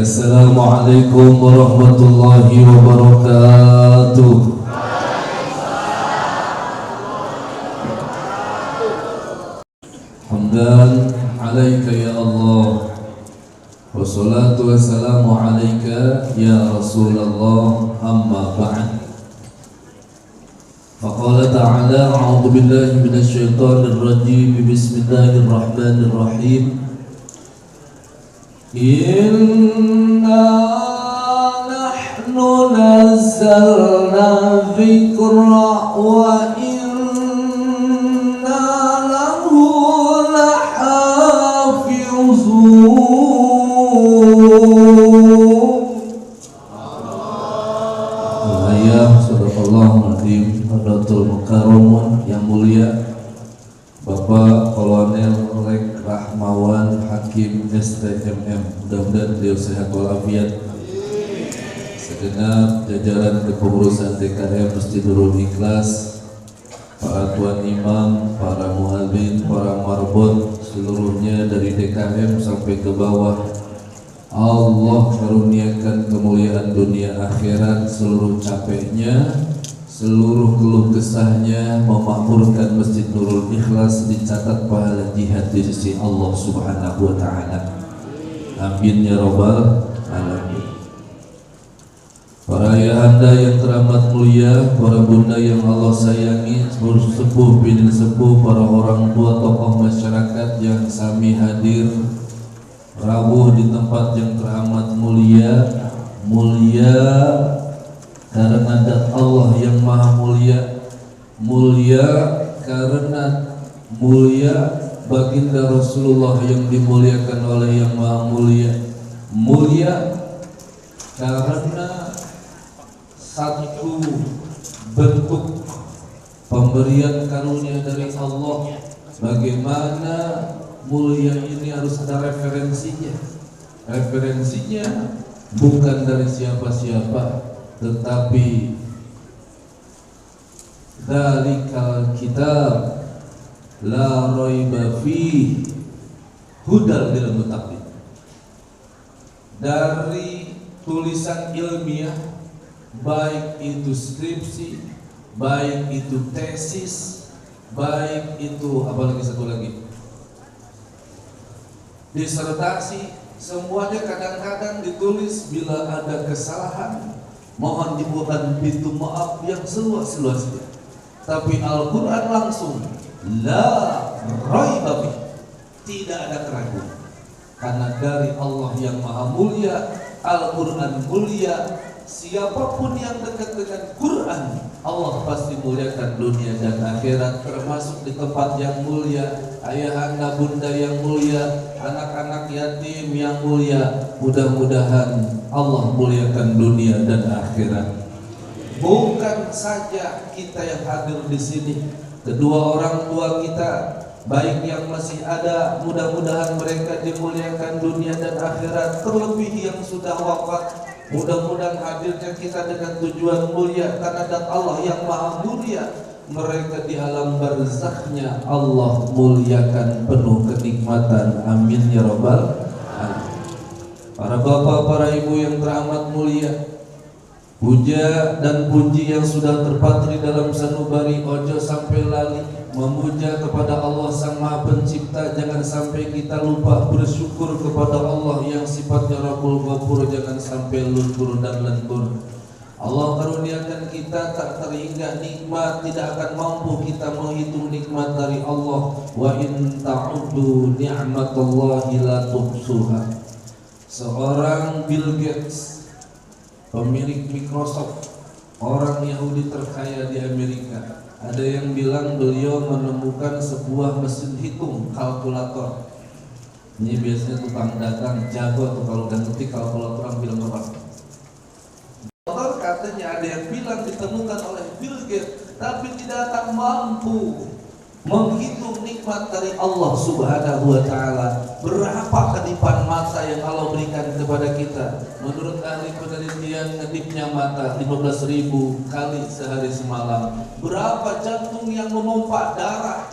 Assalamualaikum warahmatullahi wabarakatuh. Hamdan alaika ya Allah, wassalatu wassalamu alaika ya Rasulullah, amma ba'd. Faqala ta'ala, a'udzu billahi minasy syaithanir rajim, bismillahirrahmanirrahim. Inna nahnu nazzalna dzikra wa inna lahu lahafizun. Ayah sadaqallahul azim, Hadratul Mukarramun yang mulia Bapak Kolonel Lek Rahmawan Hakim STMM, mudah-mudahan beliau sehat walafiat. Segenap jajaran kepengurusan DKM Masjid Nurul Ikhlas, para tuan imam, para muadzin, para marbot, seluruhnya dari DKM sampai ke bawah, Allah karuniakan kemuliaan dunia akhirat, seluruh capeknya, seluruh keluh kesahnya, memakmurkan Masjid Nurul Ikhlas, dicatat pahala jihad di sisi Allah Subhanahu wa Ta'ala. Amin ya Rabbal Alamin. Para ayahanda yang teramat mulia, para bunda yang Allah sayangi, sepuh bin sepuh, para orang tua tokoh masyarakat yang sami hadir rawuh di tempat yang teramat mulia, karena zat Allah yang maha mulia, mulia karena mulia baginda Rasulullah yang dimuliakan oleh yang maha mulia, mulia karena satu bentuk pemberian karunia dari Allah. Bagaimana mulia ini harus ada referensinya. Referensinya bukan dari siapa-siapa, tetapi dzalikal kitab la raiba fihi hudal lil muttaqin. Dari tulisan ilmiah, baik itu skripsi, baik itu tesis, baik itu apalagi satu lagi, disertasi, semuanya kadang-kadang ditulis bila ada kesalahan mohon dibuatkan pintu maaf yang seluas-luasnya. Tapi Al-Quran langsung la raiba fihi, tidak ada keraguan, karena dari Allah yang maha mulia, Al-Quran mulia. Siapapun yang dekat dengan Quran, Allah pasti muliakan dunia dan akhirat, termasuk di tempat yang mulia, ayahanda bunda yang mulia, anak-anak yatim yang mulia. Mudah-mudahan Allah muliakan dunia dan akhirat. Bukan saja kita yang hadir di sini, kedua orang tua kita baik yang masih ada, mudah-mudahan mereka dimuliakan dunia dan akhirat. Terlebih yang sudah wafat, mudah-mudahan hadirnya kita dengan tujuan mulia, karena zat Allah yang maha mulia. Mereka di alam barzakhnya Allah muliakan penuh kenikmatan. Amin ya Rabbal Alamin. Para bapak, para ibu yang teramat mulia, puja dan puji yang sudah terpatri dalam sanubari ojo sampai lali memuja kepada Allah Sang Maha Pencipta. Jangan sampai kita lupa bersyukur kepada Allah yang sifatnya Rabbul Ghafur, jangan sampai luntur dan lentur. Allah karuniakan kita tak terhingga nikmat, tidak akan mampu kita menghitung nikmat dari Allah. Wa in ta'uddu ni'matallahi la tuhsuha. Seorang Bill Gates, pemilik Microsoft, orang Yahudi terkaya di Amerika, ada yang bilang beliau menemukan sebuah mesin hitung, kalkulator. Ini biasanya tukang dagang jago tuh kalau udah ngerti kalkulator, orang bilang apa? Katanya ada yang bilang ditemukan oleh Bill Gates, tapi tidak akan mampu menghitung nikmat dari Allah Subhanahu wa Ta'ala. Berapa kedipan mata yang Allah berikan kepada kita? Menurut ahli penelitian, ngedipnya mata 15.000 kali sehari semalam. Berapa jantung yang memompa darah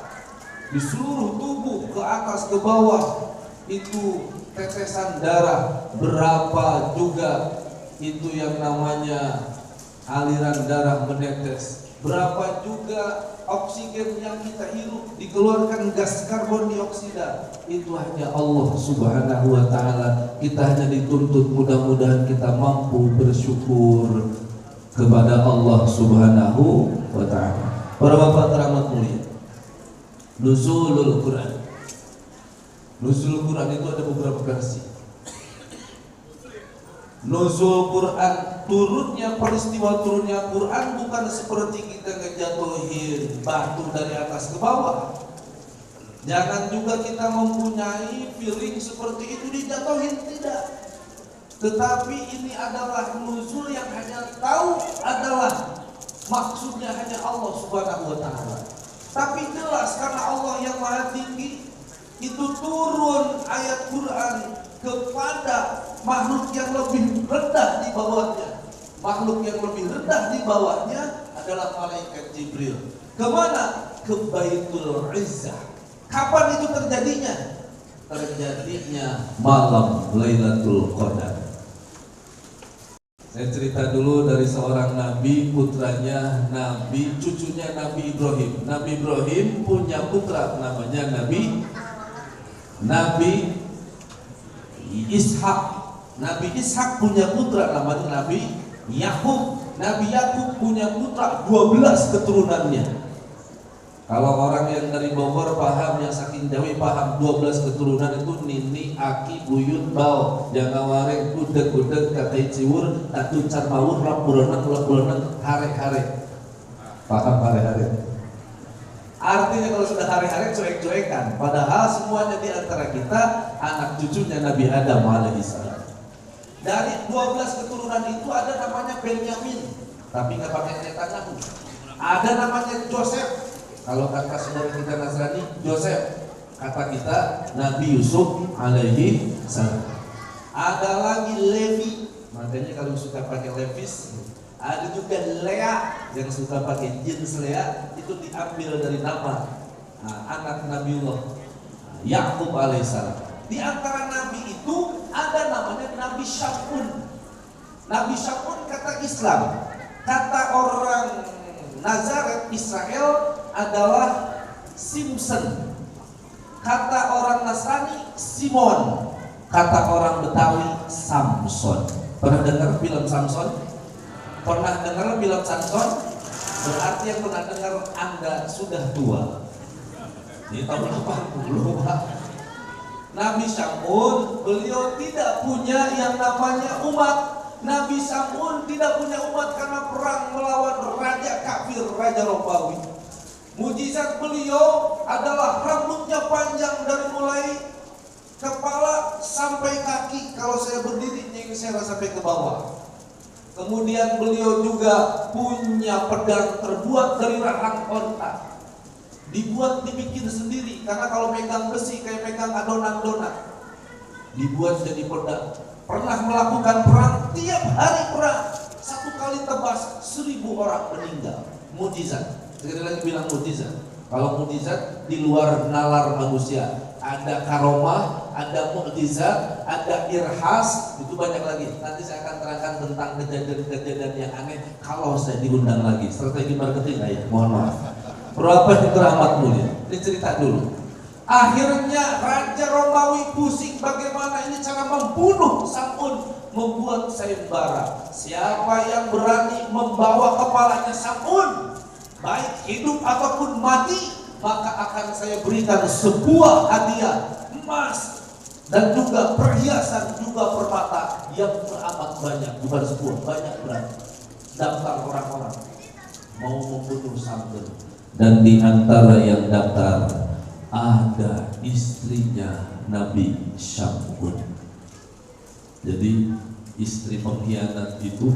di seluruh tubuh ke atas ke bawah? Itu tetesan darah, berapa juga itu yang namanya aliran darah menetes, berapa juga oksigen yang kita hirup, dikeluarkan gas karbon dioksida, itu hanya Allah Subhanahu wa Ta'ala. Kita hanya dituntut mudah-mudahan kita mampu bersyukur kepada Allah Subhanahu wa Ta'ala. Para bapak teramat mulia, nuzulul Quran. Nuzul Quran itu ada beberapa versi. Nuzul Quran, turunnya peristiwa turunnya Quran bukan seperti kita ngejatuhin batu dari atas ke bawah. Jangan juga kita mempunyai feeling seperti itu dijatuhin, tidak. Tetapi ini adalah nuzul yang hanya tahu adalah maksudnya hanya Allah Subhanahu wa Ta'ala. Tapi jelas karena Allah yang Maha Tinggi, itu turun ayat Quran kepada makhluk yang lebih rendah di bawahnya. Makhluk yang lebih rendah di bawahnya adalah malaikat Jibril. Kemana? Ke Baitul Izzah. Kapan itu terjadinya? Terjadinya malam Lailatul Qadar. Saya cerita dulu dari seorang nabi, putranya nabi, cucunya Nabi Ibrahim. Nabi Ibrahim punya putra namanya Nabi Ishak. Nabi Ishak punya putra namanya Nabi Yakub. Nabi Yakub punya putra 12 keturunannya. Kalau orang yang dari Bogor paham, yang saking Jawa paham 12 keturunan itu nini, aki, buyut, bau, jangawareng, kudek, katai ciwur, tatu carmawur, lapurenak, hare-hare. Paham hare-hare? Artinya kalau sudah hare-hare cuek-cuekan. Padahal semuanya di antara kita anak cucunya Nabi Adam alaihissalam. Dari 12 keturunan itu ada namanya Benyamin, tapi nggak pakai Netanyahu. Ada namanya Joseph. Kalau kata saudara kita Nasrani, Joseph. Kata kita Nabi Yusuf alaihi salam. Ada lagi Levi, makanya kalau suka pakai Levis. Ada juga Lea, yang suka pakai jeans Lea, itu diambil dari nama anak Nabiullah Yakub alaihissalam. Di antara nabi itu ada namanya Nabi Syamun. Nabi Syamun kata Islam, kata orang Nazaret Israel adalah Simpson, kata orang Nasrani Simon, kata orang Betawi Samson. Pernah dengar film Samson? Pernah dengar film Samson? Berarti yang pernah dengar Anda sudah tua. Ini tahun 80 Pak. Nabi Syamun, beliau tidak punya yang namanya umat. Nabi Syamun tidak punya umat karena perang melawan raja kafir, Raja Romawi. Mujizat beliau adalah rambutnya panjang dari mulai kepala sampai kaki. Kalau saya berdiri nyengser sampai ke bawah. Kemudian beliau juga punya pedang terbuat dari rahang onta. Dibuat, dibikin sendiri, karena kalau pegang besi kayak pegang adonan-adonan. Dibuat jadi pedang. Pernah melakukan perang, tiap hari perang. Satu kali tebas 1000 orang meninggal. Mujizat. Sekali lagi bilang mujizat. Kalau mujizat di luar nalar manusia. Ada karomah, ada mukjizat, ada irhas, itu banyak lagi. Nanti saya akan terangkan tentang kejadian-kejadian yang aneh kalau saya diundang lagi. Strategi marketing ya, mohon maaf. Berapa yang teramat mulia? Ini cerita dulu. Akhirnya Raja Romawi pusing bagaimana ini cara membunuh Sam'un, membuat sayembara. Siapa yang berani membawa kepalanya Sam'un, baik hidup ataupun mati, maka akan saya berikan sebuah hadiah emas dan juga perhiasan, juga permata yang teramat banyak. Bukan sebuah, banyak berarti. Daftar orang-orang mau membunuh Sam'un. Dan di antara yang daftar ada istrinya Nabi Syamun. Jadi istri pengkhianat itu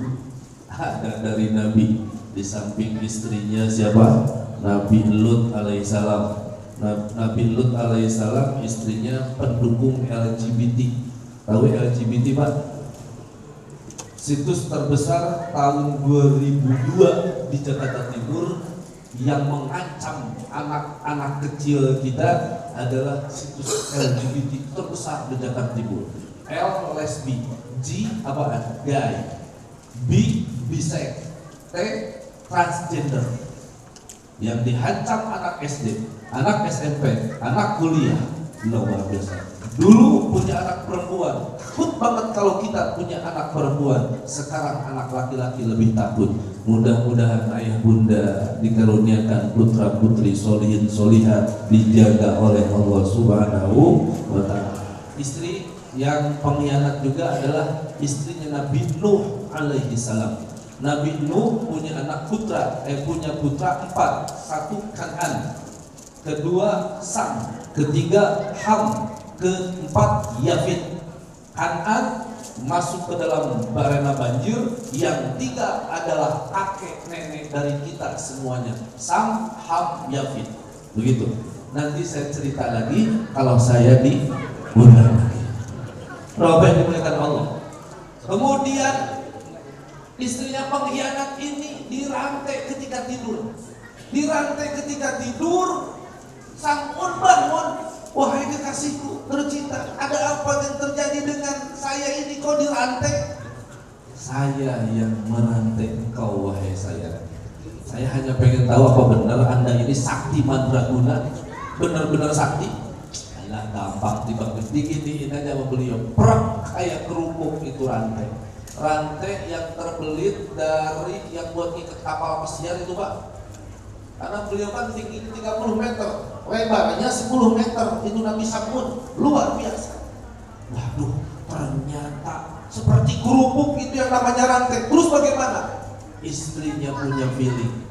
ada dari Nabi. Di samping istrinya siapa? Nabi Lut alaihissalam. Nabi Lut alaihissalam istrinya pendukung LGBT. Tahu LGBT Pak? Situs terbesar tahun 2002 di Jakarta Timur yang mengancam anak-anak kecil kita adalah situs LGBT terbesar di Jakarta Timur. L lesbi, G apaan? Gay, B bisex, T transgender. Yang dihancam anak SD, anak SMP, anak kuliah, luar biasa. Dulu punya anak perempuan, takut banget kalau kita punya anak perempuan. Sekarang anak laki-laki lebih takut. Mudah-mudahan ayah bunda dikaruniakan putra putri solihin solihat, dijaga oleh Allah Subhanahu wa ta'ala. Istri yang pengkhianat juga adalah istrinya Nabi Nuh alaihi salam. Nabi Nuh punya anak putra, punya putra 4. 1 Kan'an, kedua Sam, ketiga Ham, keempat Yafid. Kan'an masuk ke dalam barena banjir, yang 3 adalah kakek nenek dari kita semuanya, Sam, Ham, Yafid. Begitu. Nanti saya cerita lagi kalau saya diundang lagi. Roba yang dimuliakan Allah. Kemudian istrinya pengkhianat ini dirantai ketika tidur. Dirantai ketika tidur, Sam'un bangun. Wahai kekasihku tercinta, ada apa yang terjadi dengan saya ini, kok dirantai? Saya yang merantai engkau, wahai saya. Saya hanya pengen tahu apa benar Anda ini sakti mandraguna, benar-benar sakti? Alah, gampang tiba diginiin aja sama beliau, prak kayak kerupuk itu rantai. Rantai yang terbelit dari yang buat ikat kapal pesiar itu, Pak. Karena beliau kan tinggi 30 meter, lebarnya 10 meter, itu Nabi Sam'un, luar biasa. Waduh, ternyata seperti kerupuk itu yang namanya rantai. Terus bagaimana? Istrinya punya feeling.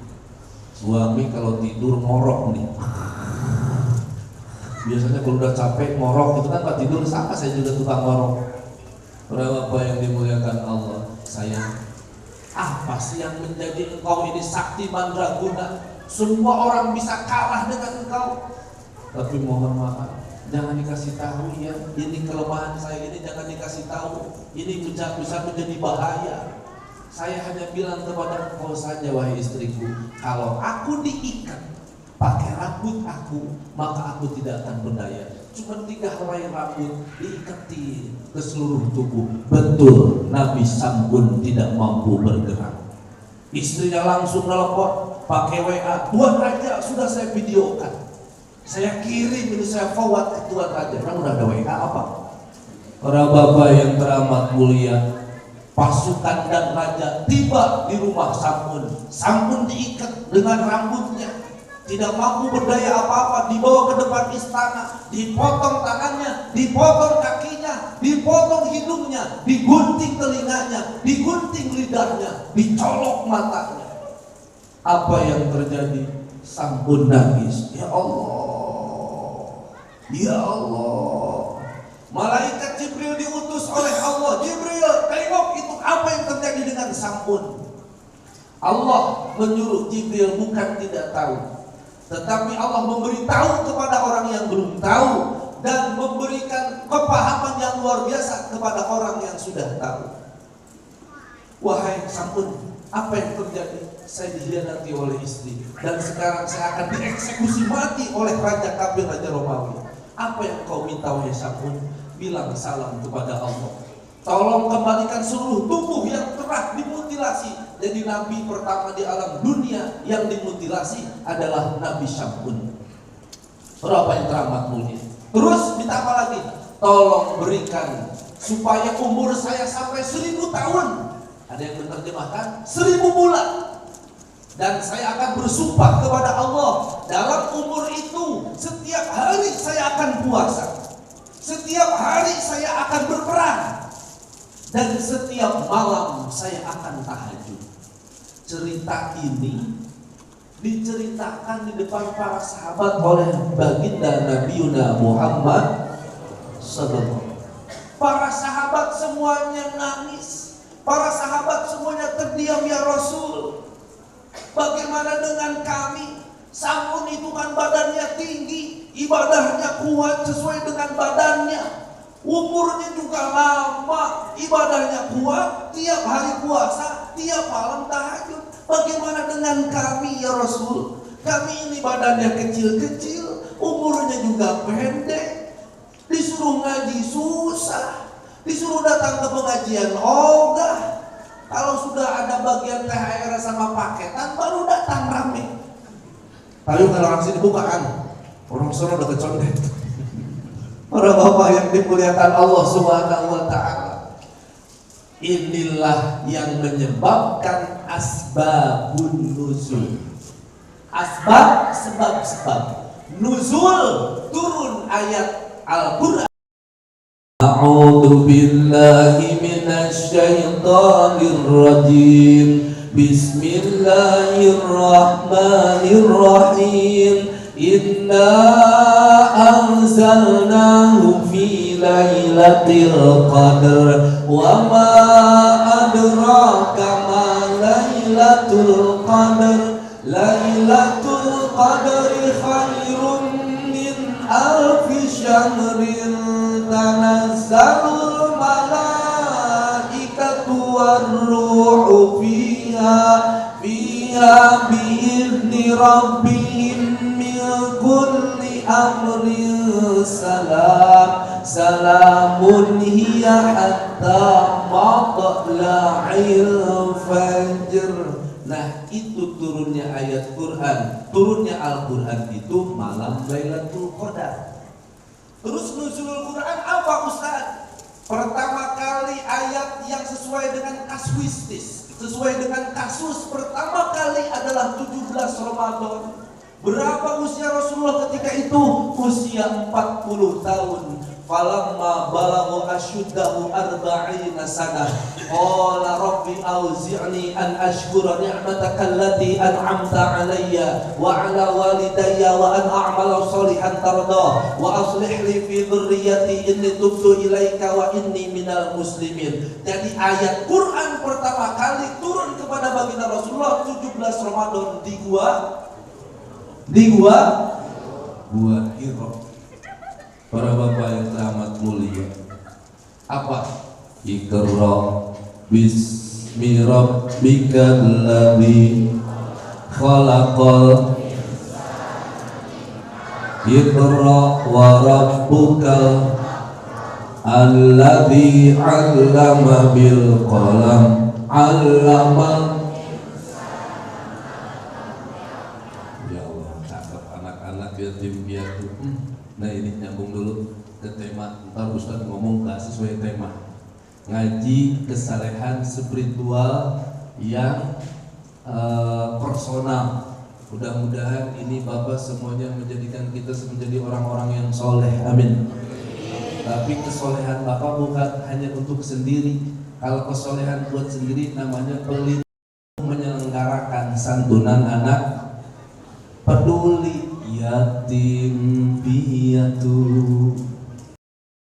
Suami kalau tidur ngorok nih. Biasanya kalau udah capek ngorok, itu kan Pak tidur sama, saya juga tukang ngorok. Berapa yang dimuliakan Allah, sayang. Apa sih yang menjadi engkau ini sakti mandraguna? Semua orang bisa kalah dengan engkau. Tapi mohon maaf, jangan dikasih tahu ya. Ini kelemahan saya ini jangan dikasih tahu. Ini bisa menjadi bahaya. Saya hanya bilang kepada engkau saja, wahai istriku, kalau aku diikat pakai rambut aku, maka aku tidak akan berdaya. Cuma 3 helai rambut diikati ke seluruh tubuh. Betul, Nabi Sam'un tidak mampu bergerak. Istrinya langsung nelpon, pakai WA, Tuan Raja sudah saya videokan, saya kirim ini, saya forward ke Tuan Raja. Kan udah ada WA apa? Para bapak yang teramat mulia, pasukan dan raja tiba di rumah Sam'un. Sam'un diikat dengan rambutnya, tidak mampu berdaya apa-apa, dibawa ke depan istana, dipotong tangannya, dipotong kakinya, dipotong hidungnya, digunting telinganya, digunting lidahnya, dicolok matanya. Apa yang terjadi? Sam'un nangis, ya Allah, ya Allah. Malaikat Jibril diutus oleh Allah. Jibril, tengok itu apa yang terjadi dengan Sam'un. Allah menyuruh Jibril, bukan tidak tahu, tetapi Allah memberitahu kepada orang yang belum tahu dan memberikan kepahaman yang luar biasa kepada orang yang sudah tahu. Wahai Sam'un, apa yang terjadi? Saya dikhianati oleh istri dan sekarang saya akan dieksekusi mati oleh Raja Kafir, Raja Romawi. Apa yang kau minta, wahai Sam'un? Bilang salam kepada Allah. Tolong kembalikan seluruh tubuh yang telah dimutilasi. Jadi Nabi pertama di alam dunia yang dimutilasi adalah Nabi Sam'un. Berapa yang teramat mulia. Terus minta apa lagi? Tolong berikan supaya umur saya sampai 1000 tahun. Ada yang menerjemahkan 1000 bulan. Dan saya akan bersumpah kepada Allah, dalam umur itu setiap hari saya akan puasa, setiap hari saya akan berperang, dan setiap malam saya akan tahajud. Cerita ini diceritakan di depan para sahabat oleh baginda Nabi Muhammad SAW. Para sahabat semuanya nangis, para sahabat semuanya terdiam, ya Rasul, bagaimana dengan kami? Sam'un itu kan badannya tinggi, ibadahnya kuat sesuai dengan badannya, umurnya juga lama, ibadahnya kuat, tiap hari puasa, tiap malam tahajud. Bagaimana dengan kami, ya Rasul? Kami ini badannya kecil-kecil, umurnya juga pendek, disuruh ngaji susah, disuruh datang ke pengajian ogah. Kalau sudah ada bagian THR sama paketan baru datang rame. Tapi kalau orang sini bukaan, orang sana udah kecondet. Para bapak yang dimuliakan Allah Subhanahu wa Ta'ala, inilah yang menyebabkan asbabun nuzul. Asbab, sebab-sebab nuzul turun ayat Al-Quran. A'udzu billahi minasy syaithanir rajim. Bismillahirrahmanirrahim. Inna anzalnahu fi lailatul qadr wa ma adraka ma lailatul qadr. Lailatul qadri khairun min alfi syahrin tanazzalul malaikatu war-ruhu fiha bi'izni rabbihim min kulli amrin salamun hiya hatta matla'il fajr. Nah, itu turunnya ayat Quran, turunnya Al-Quran itu malam Lailatul Qadar. Terus nuzulul Quran apa Ustaz? Pertama kali ayat yang sesuai dengan kasuistis, sesuai dengan kasus, pertama kali adalah 17 Ramadan. Berapa usia Rasulullah ketika itu? Usia 40 tahun. Falamma balagha ashuddahu 40 sanah. Qala rabbi auzi'ni an ashkura ni'mataka allati an'amta 'alayya wa 'ala walidayya wa an a'mala shalihan tardah wa aslih li fi dhurriyyati inni tubtu ilaika wa inni minal muslimin. Jadi ayat Quran pertama kali turun kepada baginda Rasulullah 17 Ramadan di gua Hira. Para bapak yang teramat mulia, apa? Iqra bismi rabbikal ladzi khalaqal. Iqra wa rabbukal alladzi 'allama bil qalam 'allama. Yatim piatu. Nah ini nyambung dulu ke tema. Ntar Ustaz ngomong gak sesuai tema. Ngaji kesalehan spiritual yang personal. Mudah-mudahan ini Bapak semuanya menjadikan kita menjadi orang-orang yang soleh. Amin. Tapi kesolehan Bapak bukan hanya untuk sendiri. Kalau kesolehan buat sendiri namanya pelit. Menyelenggarakan santunan anak, peduli yatim piatu.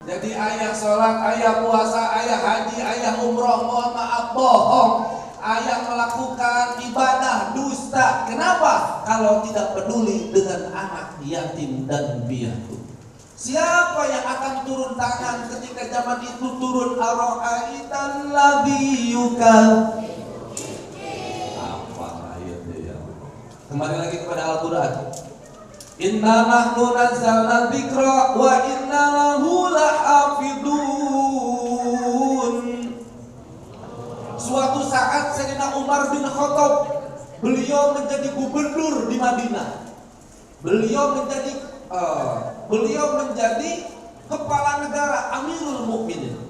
Jadi ayah sholat, ayah puasa, ayah haji, ayah umroh, mohon maaf bohong. Ayah melakukan ibadah dusta. Kenapa? Kalau tidak peduli dengan anak yatim dan piatu. Siapa yang akan turun tangan ketika zaman itu turun ara'aitan ladzi yukal. Apa ayatnya ya? Kembali lagi kepada Al-Quran. Inna nahnu nazzalna dzikra wa inna lahu lahafidun. Suatu saat Sayyidina Umar bin Khattab, beliau menjadi gubernur di Madinah. Beliau menjadi kepala negara, Amirul Mukminin.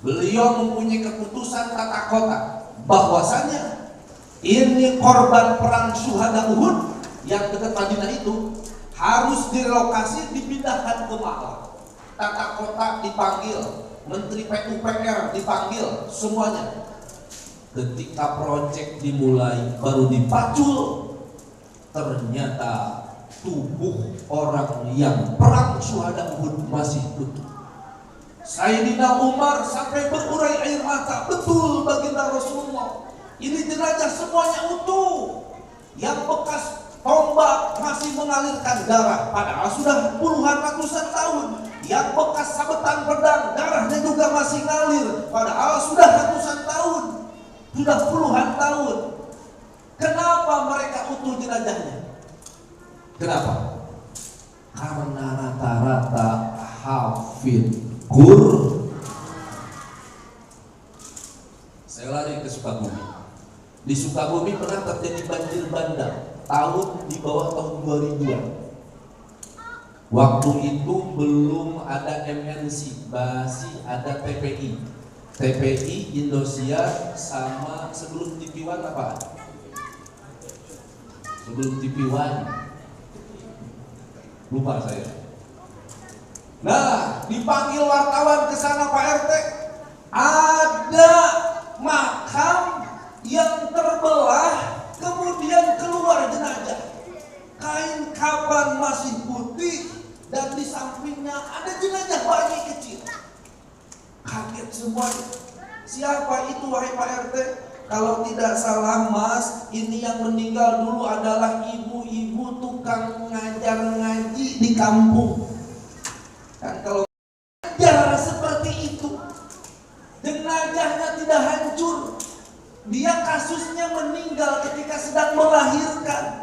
Beliau mempunyai keputusan tata kota bahwasanya ini korban perang syuhada Uhud yang dekat Madinah itu harus direlokasi, dipindahkan ke Makkah. Tata kota dipanggil, Menteri PUPR dipanggil, semuanya. Ketika proyek dimulai baru dipacul, ternyata tubuh orang yang perang syuhada Uhud masih utuh. Sayyidina Umar sampai berurai air mata. Betul baginda Rasulullah, ini jenazah semuanya utuh. Yang bekas tombak masih mengalirkan darah, padahal sudah puluhan ratusan tahun. Yang bekas sabetan pedang, darahnya juga masih ngalir, padahal sudah ratusan tahun, sudah puluhan tahun. Kenapa mereka utuh jenazahnya? Kenapa? Karena rata-rata hafid Qur'an. Saya lari ke Sukabumi. Di Sukabumi pernah terjadi banjir bandang di bawah tahun 2000-an. Waktu itu belum ada MNC, masih ada TPI. TPI Indosiar sama sebelum TV One apa? Sebelum TV One. Lupa saya. Nah, dipanggil wartawan ke sana Pak RT. Ada makam yang terbelah, kemudian keluar jenazah. Kain kapan masih putih dan di sampingnya ada jenazah bayi kecil. Kaget semuanya. Siapa itu wahai Pak RT? Kalau tidak salah Mas, ini yang meninggal dulu adalah ibu-ibu tukang ngajar ngaji di kampung. Kan kalau ngajar seperti itu, jenazahnya tidak hancur. Dia kasusnya meninggal ketika sedang melahirkan.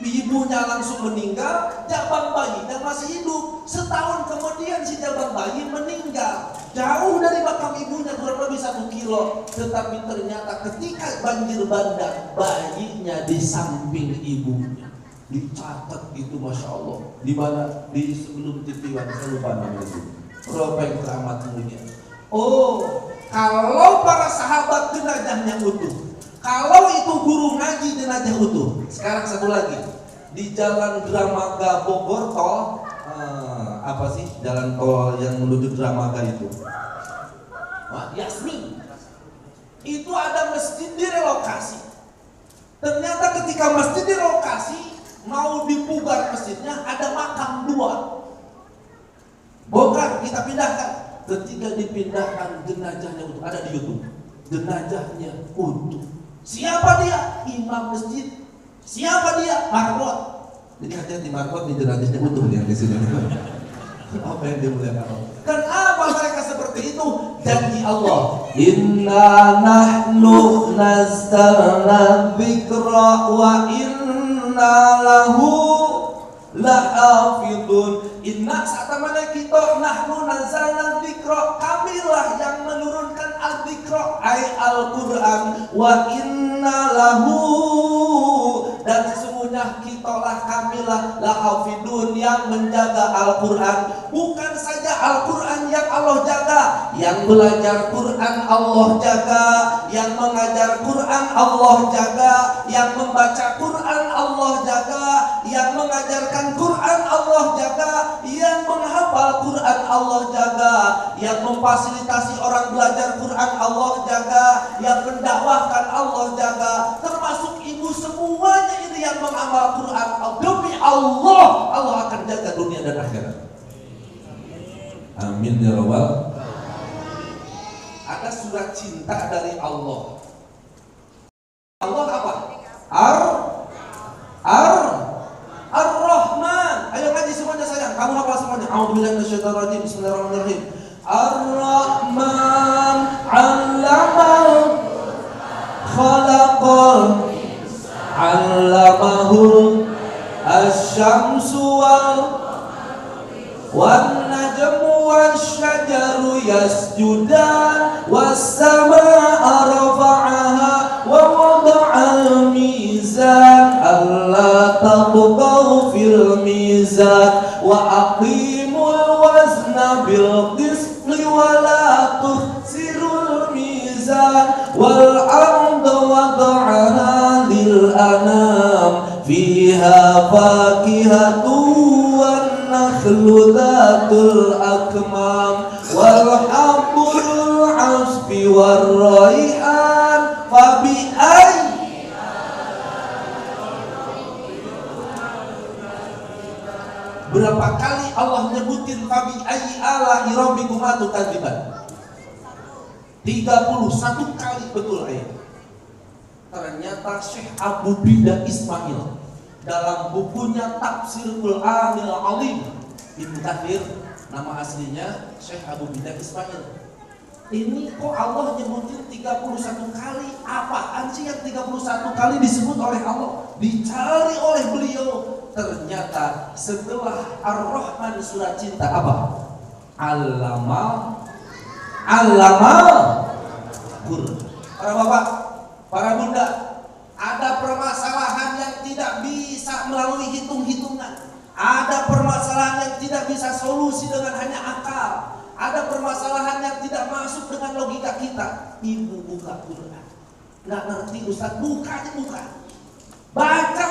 Ibunya langsung meninggal, jabang bayinya masih hidup. Setahun kemudian si jabang bayi meninggal. Jauh dari makam ibunya kurang lebih 1 kilo. Tetapi ternyata ketika banjir bandang, bayinya di samping ibunya. Dicatat itu Masya Allah. Di mana? Di sebelum TV One, saya lupa namanya itu. Berapa yang teramat mulia. Oh, kalau para sahabat jenazahnya utuh, kalau itu guru ngaji jenazah utuh. Sekarang satu lagi, di Jalan Dramaga Bogor tol, apa sih jalan tol yang menuju Dramaga itu? Yasmin. Itu ada masjid direlokasi. Ternyata ketika masjid direlokasi, mau dipugar masjidnya, ada makam 2. Bongkar, kita pindahkan. Ketika dipindahkan, jenazahnya utuh. Ada di YouTube. Jenazahnya utuh. Siapa dia? Imam masjid. Siapa dia? Marbot. Jadi hati-hati marbot di jenazahnya utuh yang di sini. Apa yang dimuliakan Allah? Kenapa mereka seperti itu? Janji Allah. Inna nahnu nazzalna dzikra wa inna lahu lahafidun. Inna saat mana kita nahnu nazzalna dzikra, kamilah yang menurunkan al-dzikra ay al-Qur'an, wa inna lahu, dan sesungguhnya kitalah kamilah lahafidun yang menjaga Al-Qur'an. Bukan saja Al-Qur'an yang Allah jaga, yang belajar Qur'an Allah jaga, yang mengajar Qur'an Allah jaga, yang membaca Qur'an Allah jaga, yang mengajarkan Qur'an Allah jaga, yang menghafal Qur'an Allah jaga, yang memfasilitasi orang belajar Qur'an Allah jaga, yang mendakwahkan Allah jaga, termasuk ibu, semuanya ini yang mengamal Qur'an. Demi Allah, Allah akan jaga dunia dan akhirat. Amin ya rabbal. Ada surat cinta dari Allah. Allah apa? Ar-Rahman. Ayo ngaji semuanya sayang. Kamu hafal semuanya. A'udzubillahi minasyaitonir rajim. Bismillahirrahmanirrahim. Ar-Rahman 'allamal khalaqal 'allamahul asy-syamsu wan najmu wasyajaru yasjudan was-samaa'a rafa'aha wa wada'al mizan alla taqghaw fil mizan wa aqimul wazna bil qisti wa la tuhsirul mizan wal arda wada'aha lil anam fiha fakihatu wan nakhlu dhatul akmam wal habbul asfi war raihan fabi ayyi. Berapa kali Allah nyebutin fabi ayyi ala rabbikuma tukadziban? 31 kali betul ayat. Ternyata Syekh Abu Bidah Ismail dalam bukunya Tafsir Qur'anil Azim, Ibnu Katsir, nama aslinya Syekh Abu Bidah Ismail. Ini kok Allah nyebutin 31 kali? Apaan sih yang 31 kali disebut oleh Allah? Dicari oleh beliau ternyata setelah Ar-Rahman surat cinta apa? Allamal Quran. Para bapak, para bunda, ada permasalahan yang tidak bisa melalui hitung-hitungan. Ada permasalahan yang tidak bisa solusi dengan hanya akal. Ada permasalahan yang tidak masuk dengan logika kita. Ibu buka Quran, nggak ngerti Ustaz, buka. Baca.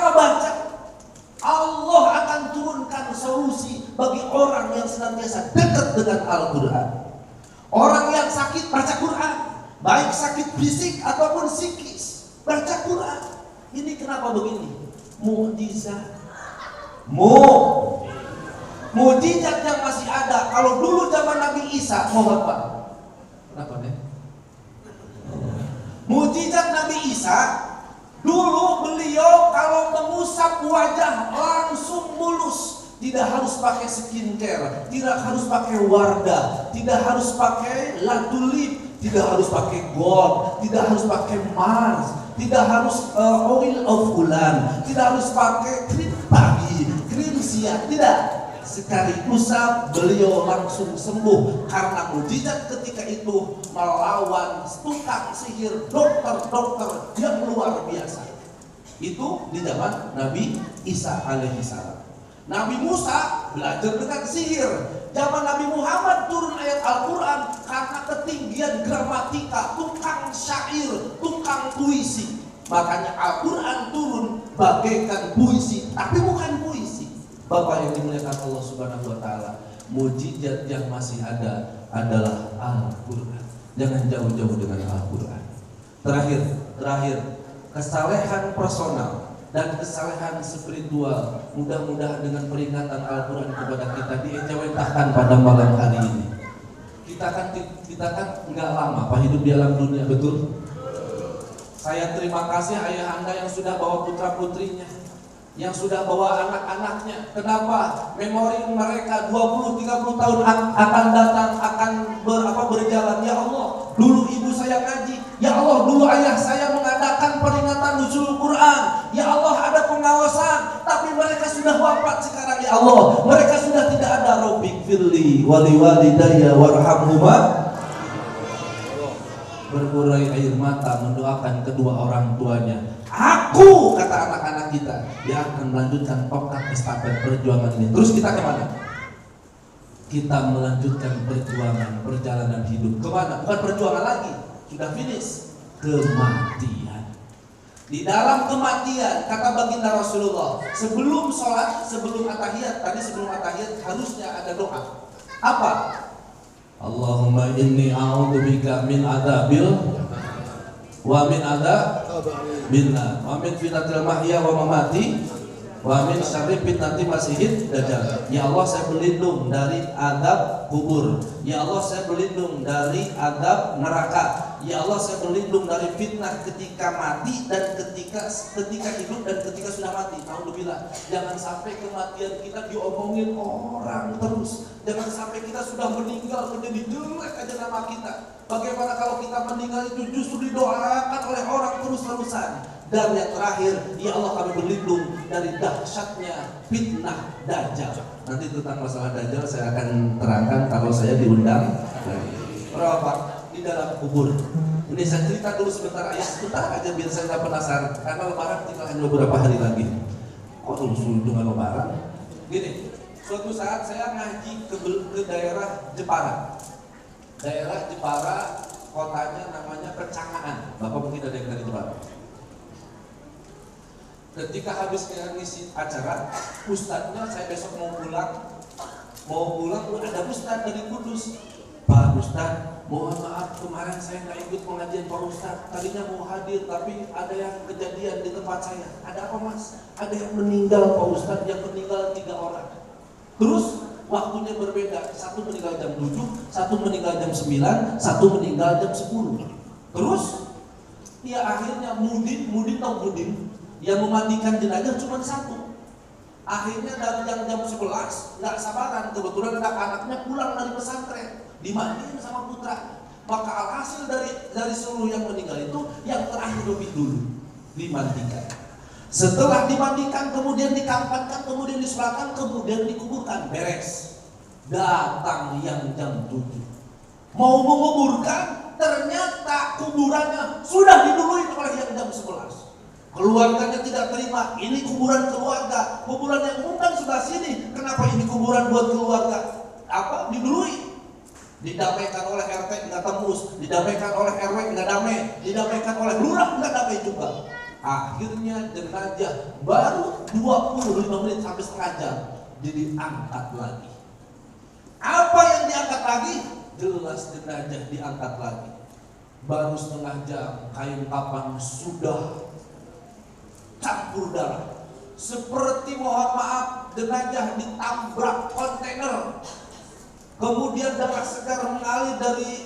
Allah akan turunkan solusi bagi orang yang senantiasa dekat dengan Al-Quran. Orang yang sakit baca Quran, baik sakit fisik ataupun psikis, baca Quran. Ini kenapa begini? Mukjizat. Mukjizat yang masih ada. Kalau dulu zaman Nabi Isa, mohon Pak. Kenapa nih? Mukjizat Nabi Isa, dulu beliau kalau mengusap wajah langsung mulus. Tidak harus pakai skincare, tidak harus pakai Wardah, tidak harus pakai latulip, tidak harus pakai gold, tidak harus pakai Mars, tidak harus oil of fulan, tidak harus pakai krim pagi, krim siang, tidak. Sekali usap beliau langsung sembuh, karena mukjizat ketika itu melawan tukang sihir, dokter yang luar biasa. Itu di zaman Nabi Isa alaihissalam. Nabi Musa belajar dengan sihir. Zaman Nabi Muhammad turun ayat Al-Quran karena ketinggian gramatika, tukang syair, tukang puisi. Makanya Al-Quran turun bagaikan puisi, tapi bukan puisi. Bapak yang dimuliakan Allah Subhanahu wa Ta'ala, mukjizat yang masih ada adalah Al-Quran. Jangan jauh-jauh dengan Al-Quran. Terakhir, kesalehan personal dan kesalehan spiritual, mudah-mudahan dengan peringatan Al-Quran kepada kita diejawantahkan pada malam hari ini. Kita kan nggak lama Pak hidup di alam dunia, betul? Saya terima kasih ayah anda yang sudah bawa putra putrinya, yang sudah bawa anak-anaknya. Kenapa? Memori mereka 20-30 tahun akan datang akan berjalan. Ya Allah, dulu ibu saya ngaji. Ya Allah, dulu ayah saya mengadakan peringatan nuzul Quran. Ya Allah, ada pengawasan, tapi mereka sudah wafat sekarang. Ya Allah, mereka sudah tidak ada. Rabbik firli wali walidayya warhamhuma. Berurai air mata mendoakan kedua orang tuanya. Aku, kata anak-anak kita, yang akan melanjutkan tongkat estafet perjuangan ini. Terus kita kemana? Kita melanjutkan perjalanan hidup. Kemana? Bukan perjuangan lagi, sudah finish. Kematian. Di dalam kematian, kata baginda Rasulullah, sebelum sholat, sebelum atahiyat, harusnya ada doa. Apa? Allahumma inni a'udzubika min adzabil wa min adzabinnar wa min fitnatil mahya wa mamati wa min syarri fitnati masihid dajjal. Ya Allah, saya berlindung dari azab kubur. Ya Allah, saya berlindung dari azab neraka. Ya Allah, saya berlindung dari fitnah ketika mati dan ketika hidup dan ketika sudah mati. Alhamdulillah, jangan sampai kematian kita diomongin orang terus. Jangan sampai kita sudah meninggal menjadi jelek aja nama kita. Bagaimana kalau kita meninggal itu justru didoakan oleh orang terus-terusan. Dan yang terakhir, ya Allah, kami berlindung dari dahsyatnya fitnah Dajjal. Nanti tentang masalah Dajjal saya akan terangkan kalau saya diundang. Berapa? Di dalam kubur. Ini saya cerita dulu sebentar aja biar saya nggak penasaran. Karena Lebaran tinggal hanya beberapa hari lagi. Kok usul dengan Lebaran? Gini, suatu saat saya ngaji ke daerah Jepara. Daerah Jepara, kotanya namanya Kecangaan. Bapak mungkin ada yang dari Jepara. Ketika habis ngisi acara, ustadznya saya besok mau pulang ada ustadz dari Kudus. Pak Ustadz, mohon maaf kemarin saya nggak ikut pengajian Pak Ustadz. Tadinya mau hadir tapi ada yang kejadian di tempat saya. Ada apa Mas? Ada yang meninggal Pak Ustadz, yang meninggal 3 orang. Terus waktunya berbeda. Satu meninggal jam 7, satu meninggal jam 9, satu meninggal jam 10. Terus ya akhirnya Mudin tahu Mudin yang memandikan jenazah cuma satu. Akhirnya dari jam 11 nggak sabaran, kebetulan anak-anaknya pulang dari pesantren, dimandiin sama putra. Maka alhasil dari seluruh yang meninggal itu yang terakhir lebih dulu dimandikan. Setelah dimandikan, kemudian dikampankan, kemudian disolatkan, kemudian dikuburkan, beres. Datang yang jam 7 mau menguburkan, ternyata kuburannya sudah didului oleh yang jam 11. Keluarganya tidak terima, ini kuburan keluarga, kuburan yang umum kan sebelah sini, kenapa ini kuburan buat keluarga? Apa? Didului. Didamaikan oleh RT nggak tembus, didamaikan oleh RW nggak damai, didamaikan oleh lurah nggak damai juga. Akhirnya jenazah baru 25 menit sampai setengah jam diangkat lagi. Apa yang diangkat lagi? Jelas jenazah diangkat lagi. Baru setengah jam kain kapan sudah campur darah. Seperti mohon maaf jenazah ditabrak kontainer. Kemudian darah segar mengalir dari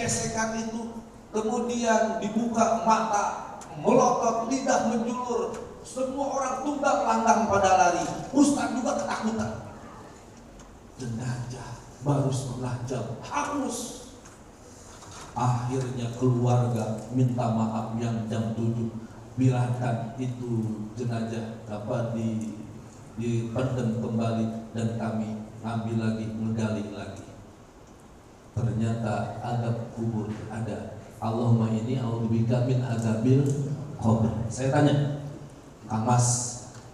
gesekan itu. Kemudian dibuka mata, melotot, lidah menjulur. Semua orang tunggang langgang pada lari. Ustaz juga ketakutan. Jenazah baru setengah jam hangus. Akhirnya keluarga minta maaf yang jam 7. Bilangkan itu jenazah dipendam kembali dan kami ambil lagi, menggali lagi. Ternyata adab kubur ada. Allahumma inni a'udzubika min adzabil qabr. Saya tanya, Kang Mas,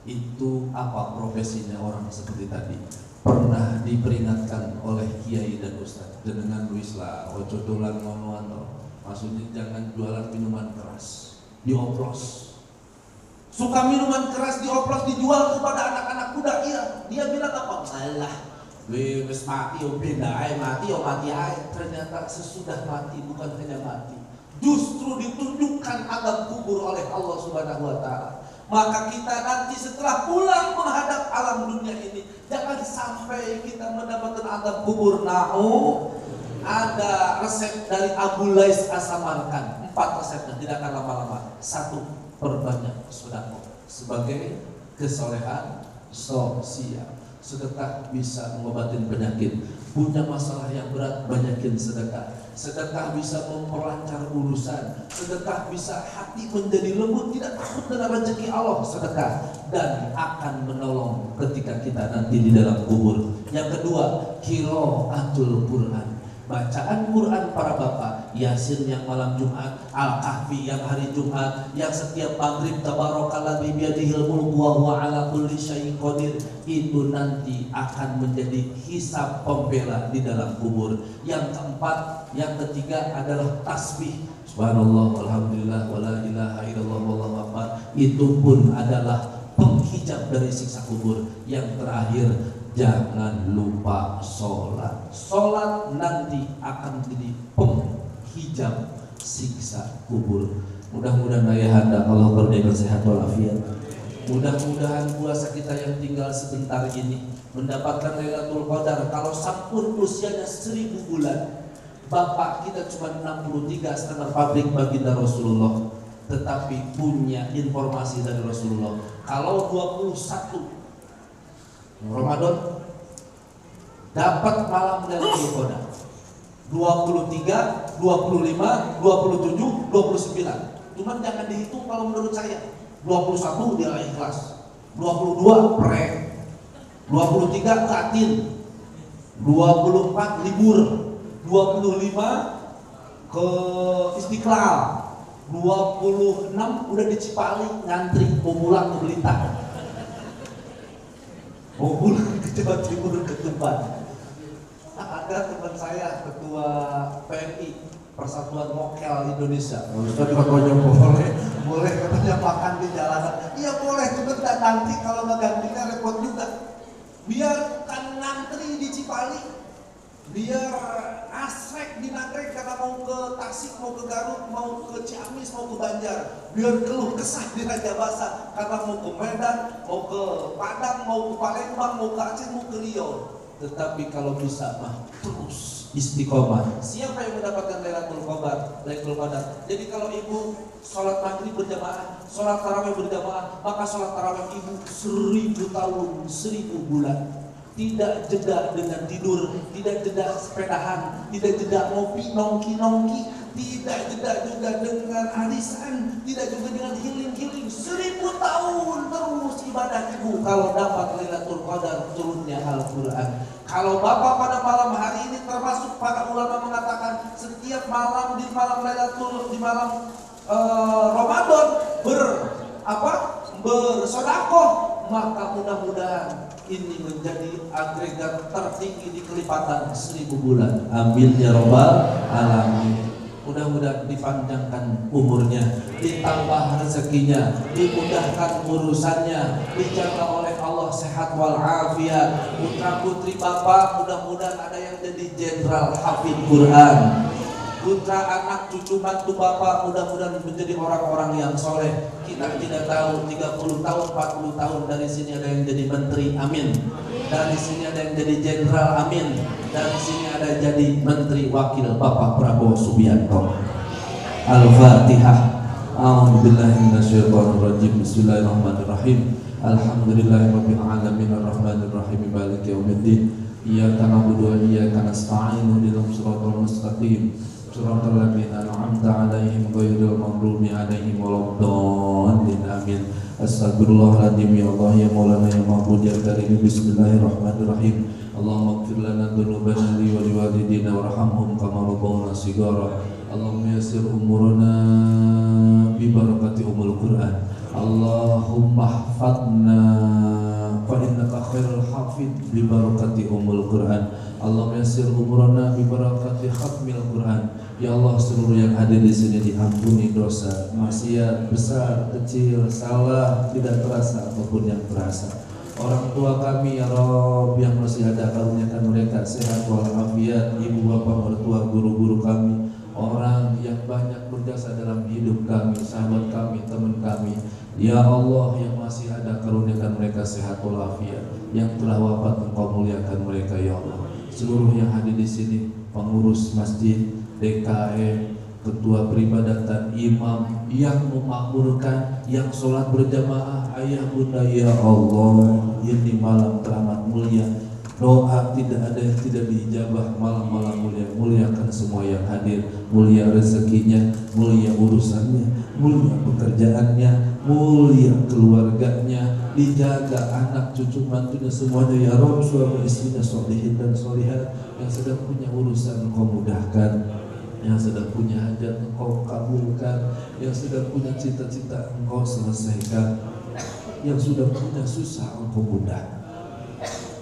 itu apa profesinya orang seperti tadi? Pernah diperingatkan oleh kiai dan ustaz, dengan Luisla, ojo dolan ngono, maksudnya jangan jualan minuman keras, dioplos. Suka minuman keras dioplos dijual kepada anak-anak muda, iya. Dia bilang apa? Alah, wis mati yo beda ae, mati yo mati ae. Ternyata sesudah mati bukan hanya mati, justru ditunjukkan adab kubur oleh Allah Subhanahu wa taala. Maka kita nanti setelah pulang menghadap alam dunia ini, jangan sampai kita mendapatkan adab kubur. Ada resep dari Abu Lais As-Samarkand, 4 resepnya, tidak akan lama-lama. 1, perbanyak sedekah sebagai kesolehan sosial. Sedekah bisa mengobati penyakit. Punya masalah yang berat, banyakin sedekah. Sedekah bisa memperlancar urusan. Sedekah bisa hati menjadi lembut, tidak takut dengan rezeki Allah. Sedekah dan akan menolong ketika kita nanti di dalam kubur. Yang kedua, qiraatul Quran. Bacaan Quran para bapak, Yasin yang malam Jumat, Al-Kahfi yang hari Jumat, yang setiap maghrib tabarakalladzi biyadihil mulku wa huwa ala kulli syai'in qadir, itu nanti akan menjadi hisab pembela di dalam kubur. Yang keempat, yang ketiga adalah tasbih. Subhanallah, alhamdulillah, wala ilaha illallah, wallahu akbar. Itu pun adalah penghijab dari siksa kubur. Yang terakhir, jangan lupa sholat. Sholat nanti akan jadi penghijab siksa kubur. Mudah-mudahan ayahanda Allah berikan sehat walafiat. Mudah-mudahan puasa kita yang tinggal sebentar ini mendapatkan Lailatul Qadar. Kalau sampun usianya 1000 bulan, bapak kita cuma 63 standar pabrik baginda Rasulullah, tetapi punya informasi dari Rasulullah. Kalau 21 Ramadan dapat malam Lailatul Qadar, 23, 25, 27, 29. Cuman jangan dihitung kalau menurut saya. 21 dia ikhlas, 22 prank, 23 katin, 24 libur, 25 ke Istiqlal, 26 udah di Cipali ngantri mau pulang ke Blitar. Mau pulang ke Jawa Timur ke tempat. Ada teman saya ketua PMI Persatuan Mokel Indonesia. Ustaz katanya boleh katanya makan di jalanan. Iya boleh, cuma nanti kalau nggak gantinya repot juga. Biarkan ngantri di Cipali, biar asrek di Nagrek karena mau ke Tasik, mau ke Garut, mau ke Ciamis, mau ke Banjar. Biar keluh kesah di Raja Basa karena mau ke Medan, mau ke Padang, mau ke Palembang, mau ke Aceh, mau ke Riau. Tetapi kalau bisa mah terus istiqomah. Siapa yang mendapatkan Lailatul Qadar? Jadi kalau ibu sholat maghrib berjamaah, sholat tarawih berjamaah, maka sholat tarawih ibu 1000 tahun, 1000 bulan. Tidak jeda dengan tidur, tidak jeda sepedahan, tidak jeda ngopi, nongki, tidak juga dengan arisan, tidak juga dengan healing-healing. 1000 tahun terus ibadah ibu kalau dapat Lailatul Qadar turunnya Al-Quran. Kalau Bapak pada malam hari ini, termasuk para ulama mengatakan setiap malam di malam Ramadan bersedekah, maka mudah-mudahan ini menjadi agregat tertinggi di kelipatan 1000 bulan. Amin ya robbal alamin. Mudah-mudahan dipanjangkan umurnya, ditambah rezekinya, dimudahkan urusannya, dijaga oleh Allah sehat walafiat. Putra putri Bapak mudah-mudahan ada yang jadi jenderal hafid Quran. Putra anak cucu mantu Bapak mudah-mudahan menjadi orang-orang yang soleh. Kita tidak tahu 30 tahun 40 tahun dari sini ada yang jadi menteri, amin. Dari sini ada yang jadi jenderal, amin. Dari sini ada yang jadi menteri wakil Bapak Prabowo Subianto. Al-Fatihah. A'udzubillahi minasyaitonirrajim. Bismillahirrahmanirrahim. Alhamdulillahirabbil alamin arrahmanir rahim maliki yaumiddin. Iyyaka na'budu wa iyyaka nasta'in ihdinas siratal mustaqim. Suratul ladzina an'amta 'alaihim ghairil maghdubi 'alaihim waladdallin. Amin. Astagfirullahaladzim ya Allah ya Maulana ya Mahmud ya Karim. Bismillahirrahmanirrahim. Allahumma ighfir lana dzunubana li wa liwalidina warhamhum kama rabbawna shighara. Allahumma yassir umurana bi barakati umul Quran. Allahumma ihfadna fa innaka khairul hafid bi barakati umul Quran. Allahumma yassir umurana bi barakati khatmil Quran. Ya Allah, seluruh yang hadir di sini diampuni dosa, maksiat besar, kecil, salah, tidak terasa apapun yang terasa. Orang tua kami ya Rabb yang masih ada, karuniakan mereka sehat walafiat. Ibu bapak mertua guru-guru kami, orang yang banyak berjasa dalam hidup kami, sahabat kami, teman kami. Ya Allah yang masih ada, karuniakan mereka sehat walafiat. Yang telah wafat Engkau muliakan mereka ya Allah. Seluruh yang hadir di sini, pengurus masjid, DKM, ketua peribadatan, imam yang memakmurkan, yang sholat berjamaah, ayah bunda ya Allah, ini malam teramat mulia. Doa tidak ada yang tidak diijabah malam-malam mulia. Muliakan semua yang hadir, mulia rezekinya, mulia urusannya, mulia pekerjaannya, mulia keluarganya, dijaga anak cucu mantunya semuanya ya Rabb. Suami istrinya sholihin dan sholihat, yang sedang punya urusan Engkau mudahkan, yang sedang punya hajat Engkau kabulkan, yang sedang punya cita-cita Engkau selesaikan, yang sudah punya susah Engkau mudahkan.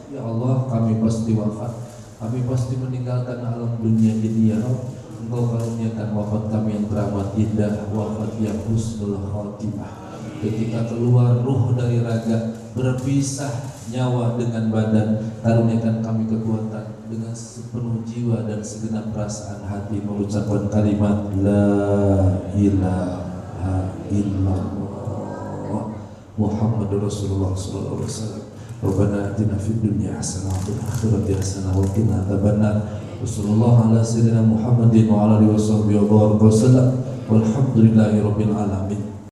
Ya Allah, kami pasti wafat, kami pasti meninggalkan alam dunia ini ya Rabb. Engkau karuniakan wafat kami yang teramat indah, wafat yang husnul khotimah. Ketika keluar ruh dari raga, berpisah nyawa dengan badan, karuniakan kami kekuatan dengan sepenuh jiwa dan segenap perasaan hati mengucapkan kalimat La ilaha illallah Muhammadur Rasulullah sallallahu alaihi wasallam. Rabbana atina fid dunya hasanah wa fil akhirati hasanah wa qina adzabannar. Wassallallahu ala sayyidina Muhammadin wa ala alihi washabbihi wa baraka wasallam. Walhamdulillahirabbil alamin.